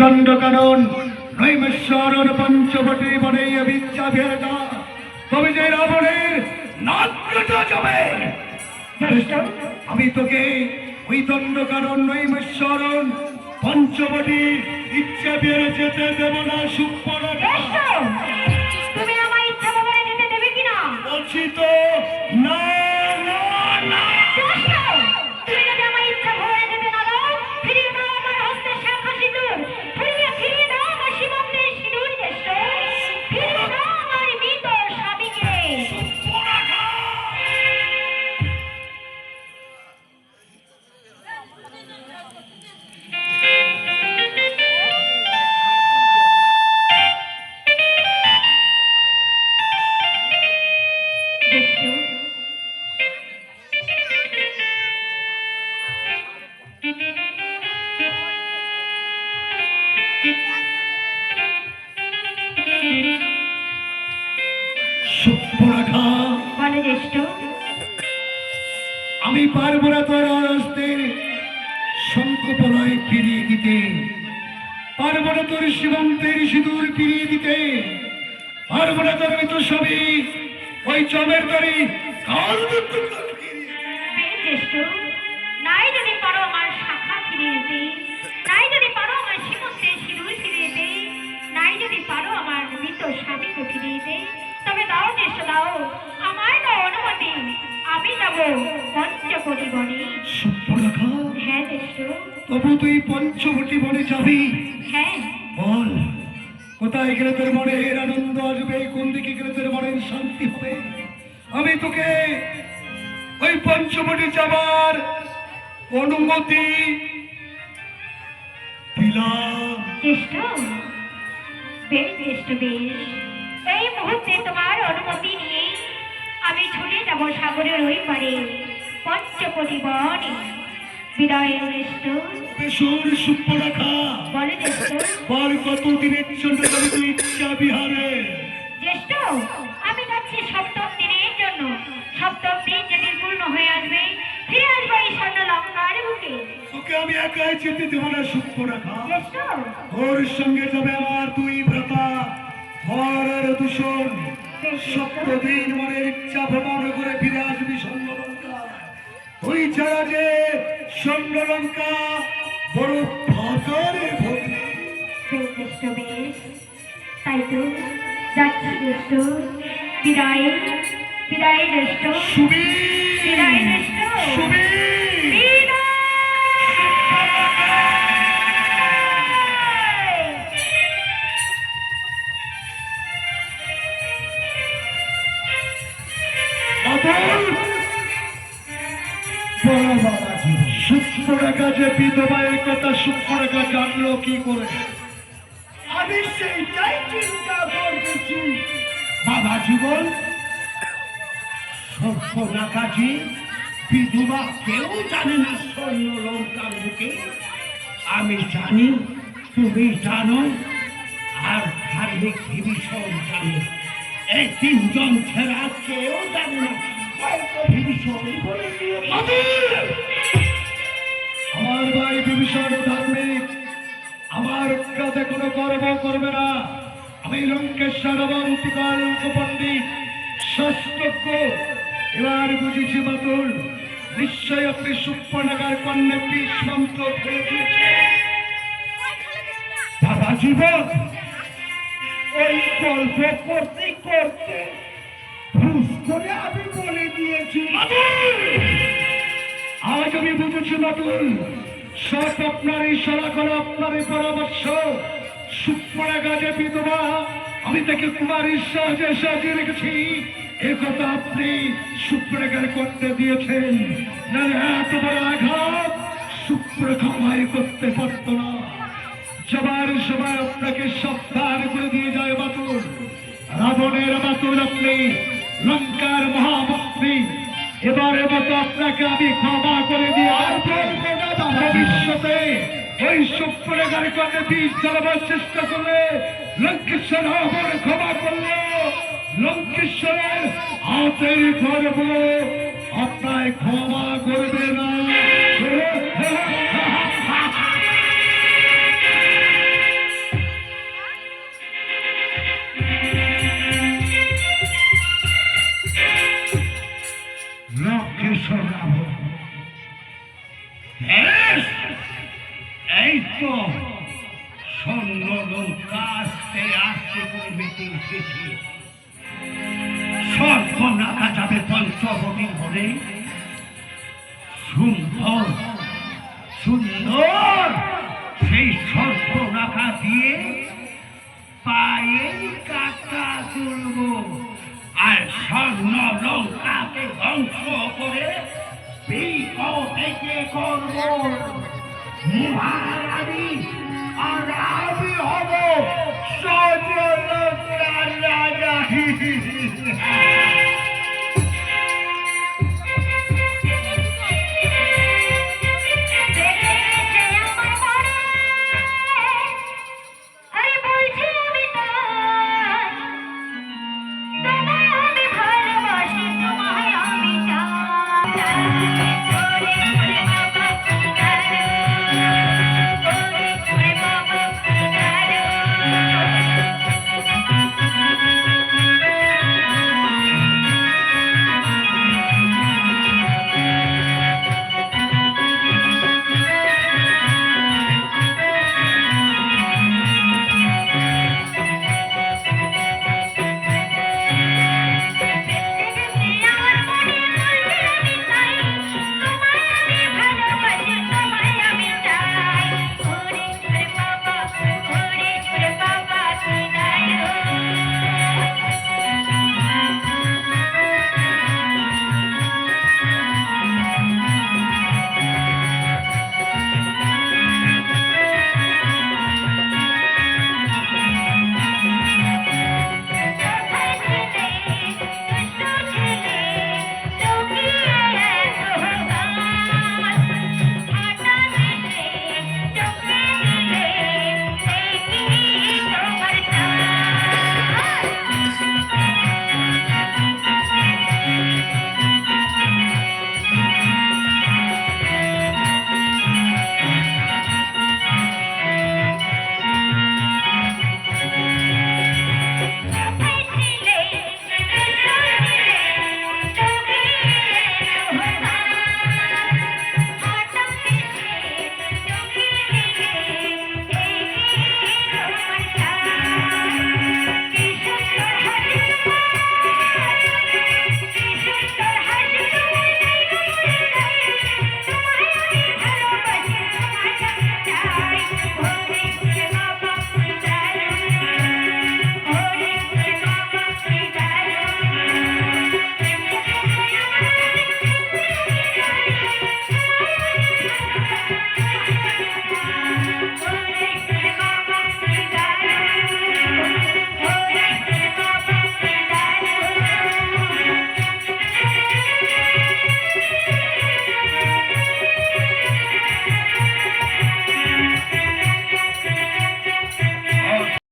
দণ্ড কারণ নৈমেশ্বরণ পঞ্চবটী বনে বিচ্ছা ভেদা তবে যে রাবণের নাট্যটা যাবে। আমি তোকে ওই দণ্ড কারণ নৈমেশ্বরণ পঞ্চবটী ইচ্ছা বেড়ে যেতে দেব না। সুপ্রভা তুমি আমার ইচ্ছা ভবনে যেতে দেবে কিনা? বলছি তো না না না। তুমি যদি আমার ইচ্ছা ভবনে যেতে না দাও, ফিরিয়ে দাও আমার হস্তের শাখা সিঁদুর, ফিরিয়ে দাও আমার সীমন্তের সিঁদুর জ্যেষ্ঠ, ফিরিয়ে দাও আমার মৃত স্বামীকে। সুপ্রভা বলে জ্যেষ্ঠ, আমি পারবো না তোর হস্তের শঙ্খপলয় ফিরিয়ে দিতে, পারবো না তোর সীমন্তের সিঁদুর ফিরিয়ে দিতে, পারবো না তোর মৃত ছবি ওই চমের তরি জ্যেষ্ঠ, নাই যদি পারো আমার শাখা ফিরিয়ে দিতে, নাই যদি পারো আমার সীমন্তের সিঁদুর ফিরিয়ে দিতে, নাই যদি পারো আমার মৃত স্বামীকে ফিরিয়ে দিতে, তবে দাও জ্যেষ্ঠ দাও, আমার দাও অনুমতি, আমি যাব পঞ্চবটী বনে। সুপ্রভা হ্যাঁ জ্যেষ্ঠ। তবু তুই পঞ্চবটী বনে যাবি? হ্যাঁ। বল কোথায় গেলে তোর মনের আনন্দ আসবে, কোন দিকে গেলে তোর মনের শান্তি হবে? আমি তোকে ওই পঞ্চবটী যাবার অনুমতি দিলাম। জ্যেষ্ঠ, বেশ জ্যেষ্ঠ বেশ, এই মুহূর্তে তোমার অনুমতি নিয়ে আমি ছুটে যাব সাগরের ওই পারে পঞ্চবটী বনে। বিদায় জ্যেষ্ঠ। বেসুর সুপ্রভা বলে জ্যেষ্ঠ। বল কতদিনের জন্য যাবি তুই ইচ্ছা বিহারে? জ্যেষ্ঠ, আমি যাচ্ছি সপ্তম দিনের জন্য। সপ্তম দিন যেদিন পূর্ণ হয়ে আসবে, ফিরে আসবো এই স্বর্ণ লঙ্কার বুকে। তোকে আমি একাই যেতে দেবো না সুপ্রভা। জ্যেষ্ঠ, ওর সঙ্গে যাবে আমার দুই ভ্রাতা হর আর দূষণ। সপ্তদিন মনের ইচ্ছা ভ্রমণ করে ফিরে আসবি স্বর্ণলঙ্কা। ওই ছাড়া যে স্বর্ণলঙ্কা বড় ফাঁকারে ভর্তি। জ্যেষ্ঠ বেশ, তাই তো যাচ্ছি জ্যেষ্ঠ। বিদায় বিদায় জ্যেষ্ঠ। সুবি বিদায় জ্যেষ্ঠ। সুবি বিদায়। সুপ্রভা যে বিধবায়ের কথা সুপ্রভা জানলো কি করে? আমি সেইটাই চিন্তা করতেছি বাবা জীবন। সুপ্রভাজি বিধবা কেউ জানে না স্বর্ণলঙ্কার বুকে। আমি জানি, তুমি জানো, আর ধার্মিক বিভীষণ জানে। এই তিনজন ছাড়া কেউ জানে না। আমার ভাই বিভীষণ ধার্মিক, আমার কাছে কোনো গর্ব করবে না। আমি লঙ্কেশ্বর অবন্তিকাল পণ্ডিত শাস্ত্রজ্ঞ। এবার বুঝেছি মাতুল, নিশ্চয় আপনি সুপ্রভার কন্যা বিষ মন্ত্র খেয়ে দিয়েছে। বাবা জীবন এই গল্প করতে করতে ভুল করে আমি বলে দিয়েছি। আজ আমি বুঝেছি মাতুল, সব আপনার ইশারা করে আপনার পরামর্শ। সুপ্রভা যে বিধবা, আমি তাকে কুমারীর সহজে সাজিয়ে রেখেছি। এ কথা আপনি সুপ্রভার করতে দিয়েছেন, না এত বড় আঘাত সুপ্রভা আমায় করতে পারত না। যাবার সময় আপনাকে সাবধান করে দিয়ে যায় বাতুল। রাবণের বাতুল আপনি, লঙ্কার মহামন্ত্রী। এবারে মতো আপনাকে আমি ক্ষমা করে দিয়ে ভবিষ্যতে ওই সুপ্রভার কাছে বিষ জ্বালাবার চেষ্টা করলে লঙ্কেশ্বর রাবণ ক্ষমা করলো। লঙ্কেশ্বরের হাতের গর্ব আপনার ক্ষমা করবে না। স্বর্ণ নৌকা আস্তে আস্তে করে মেতে উঠেছে। সর্বনাকা যাবে পঞ্চবটির বনে। সুন্দর সুন্দর সেই সর্বনাকা দিয়ে পায়ে কাটা তুলব আর স্বর্ণ লঙ্কাকে ধ্বংস করে থেকে করব মহারানী। আর আমি হব স্বর্ণ লঙ্কার রাজা।